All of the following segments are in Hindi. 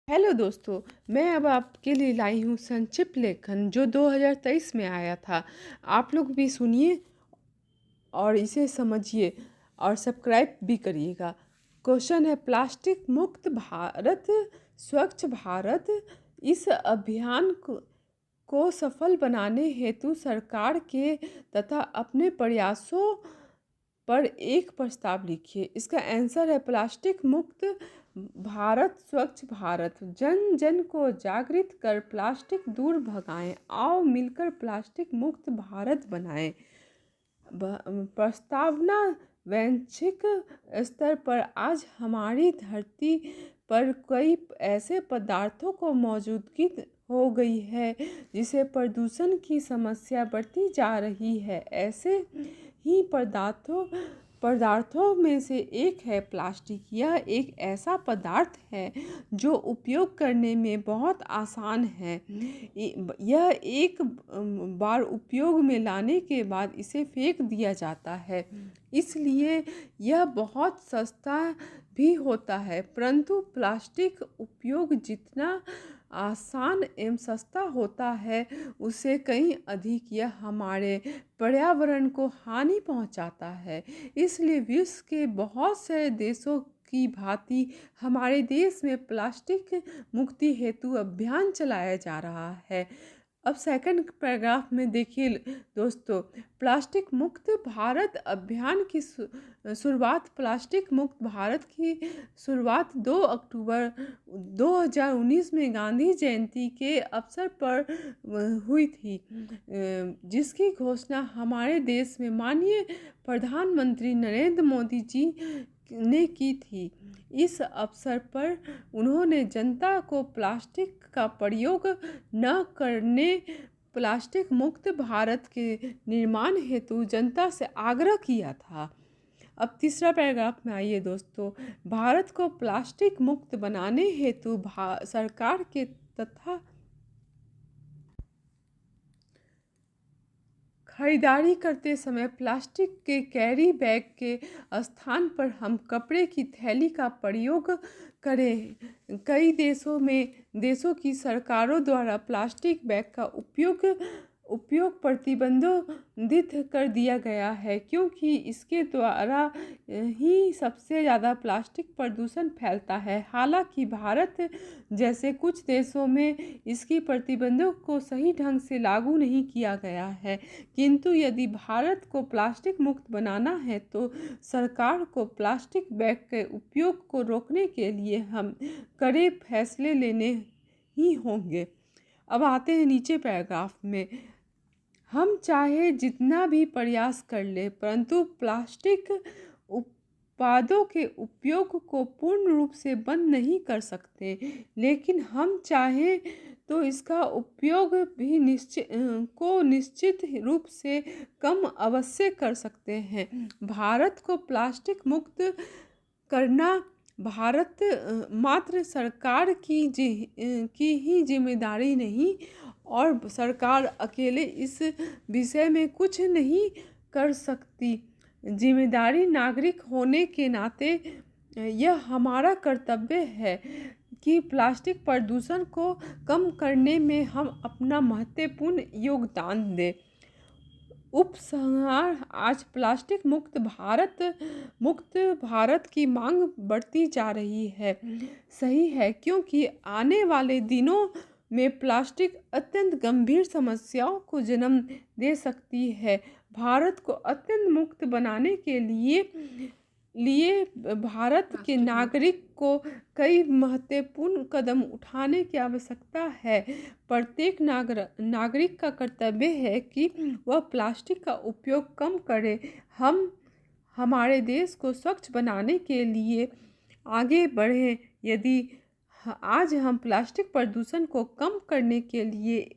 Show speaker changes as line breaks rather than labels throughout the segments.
हेलो दोस्तों, मैं अब आपके लिए लाई हूँ संक्षिप्त लेखन जो 2023 में आया था। आप लोग भी सुनिए और इसे समझिए और सब्सक्राइब भी करिएगा। क्वेश्चन है प्लास्टिक मुक्त भारत, स्वच्छ भारत। इस अभियान को सफल बनाने हेतु सरकार के तथा अपने प्रयासों पर एक प्रस्ताव लिखिए। इसका आंसर है प्लास्टिक मुक्त भारत, स्वच्छ भारत। जन जन को जागृत कर प्लास्टिक दूर भगाएं। आओ मिलकर प्लास्टिक मुक्त भारत बनाएं। प्रस्तावना वैश्विक स्तर पर आज हमारी धरती पर कई ऐसे पदार्थों को मौजूदगी हो गई है जिसे प्रदूषण की समस्या बढ़ती जा रही है। ऐसे ही पदार्थों में से एक है प्लास्टिक। यह एक ऐसा पदार्थ है जो उपयोग करने में बहुत आसान है। यह एक बार उपयोग में लाने के बाद इसे फेंक दिया जाता है, इसलिए यह बहुत सस्ता भी होता है। परंतु प्लास्टिक उपयोग जितना आसान एवं सस्ता होता है, उससे कहीं अधिक यह हमारे पर्यावरण को हानि पहुंचाता है। इसलिए विश्व के बहुत से देशों की भांति हमारे देश में प्लास्टिक मुक्ति हेतु अभियान चलाया जा रहा है। अब सेकंड पैराग्राफ में देखिए दोस्तों, प्लास्टिक मुक्त भारत अभियान की शुरुआत प्लास्टिक मुक्त भारत की शुरुआत 2 अक्टूबर 2019 में गांधी जयंती के अवसर पर हुई थी, जिसकी घोषणा हमारे देश में माननीय प्रधानमंत्री नरेंद्र मोदी जी ने की थी। इस अवसर पर उन्होंने जनता को प्लास्टिक का प्रयोग न करने, प्लास्टिक मुक्त भारत के निर्माण हेतु जनता से आग्रह किया था। अब तीसरा पैराग्राफ में आइए दोस्तों, भारत को प्लास्टिक मुक्त बनाने हेतु सरकार के तथा खरीदारी करते समय प्लास्टिक के कैरी बैग के स्थान पर हम कपड़े की थैली का प्रयोग करें। कई देशों की सरकारों द्वारा प्लास्टिक बैग का उपयोग प्रतिबंधित कर दिया गया है, क्योंकि इसके द्वारा ही सबसे ज़्यादा प्लास्टिक प्रदूषण फैलता है। हालांकि भारत जैसे कुछ देशों में इसकी प्रतिबंधों को सही ढंग से लागू नहीं किया गया है, किंतु यदि भारत को प्लास्टिक मुक्त बनाना है तो सरकार को प्लास्टिक बैग के उपयोग को रोकने के लिए हम कड़े फैसले लेने ही होंगे। अब आते हैं नीचे पैराग्राफ में, हम चाहे जितना भी प्रयास कर ले परंतु प्लास्टिक उत्पादों के उपयोग को पूर्ण रूप से बंद नहीं कर सकते, लेकिन हम चाहे तो इसका उपयोग भी निश्चित रूप से कम अवश्य कर सकते हैं। भारत को प्लास्टिक मुक्त करना भारत मात्र सरकार की ही जिम्मेदारी नहीं, और सरकार अकेले इस विषय में कुछ नहीं कर सकती। जिम्मेदारी नागरिक होने के नाते यह हमारा कर्तव्य है कि प्लास्टिक प्रदूषण को कम करने में हम अपना महत्वपूर्ण योगदान दें। उपसंहार, आज प्लास्टिक मुक्त भारत की मांग बढ़ती जा रही है। सही है, क्योंकि आने वाले दिनों में प्लास्टिक अत्यंत गंभीर समस्याओं को जन्म दे सकती है। भारत को अत्यंत मुक्त बनाने के लिए भारत के नागरिक को कई महत्वपूर्ण कदम उठाने की आवश्यकता है। प्रत्येक नागरिक का कर्तव्य है कि वह प्लास्टिक का उपयोग कम करे। हम हमारे देश को स्वच्छ बनाने के लिए आगे बढ़ें। यदि आज हम प्लास्टिक प्रदूषण को कम करने के लिए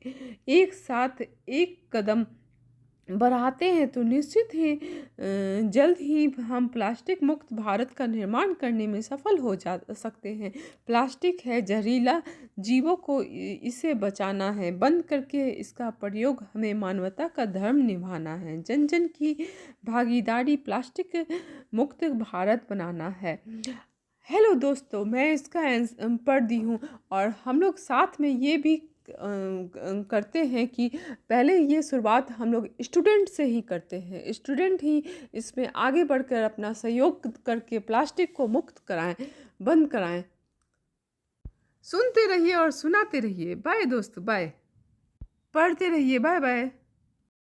एक साथ एक कदम बढ़ाते हैं तो निश्चित ही जल्द ही हम प्लास्टिक मुक्त भारत का निर्माण करने में सफल हो जा सकते हैं। प्लास्टिक है जहरीला, जीवों को इसे बचाना है, बंद करके इसका प्रयोग हमें मानवता का धर्म निभाना है। जन जन की भागीदारी प्लास्टिक मुक्त भारत बनाना है। हेलो दोस्तों, मैं इसका पढ़ दी हूँ और हम लोग साथ में ये भी करते हैं कि पहले ये शुरुआत हम लोग स्टूडेंट से ही करते हैं। स्टूडेंट ही इसमें आगे बढ़कर अपना सहयोग करके प्लास्टिक को मुक्त कराएं, बंद कराएं। सुनते रहिए और सुनाते रहिए। बाय दोस्तों, बाय। पढ़ते रहिए। Bye bye.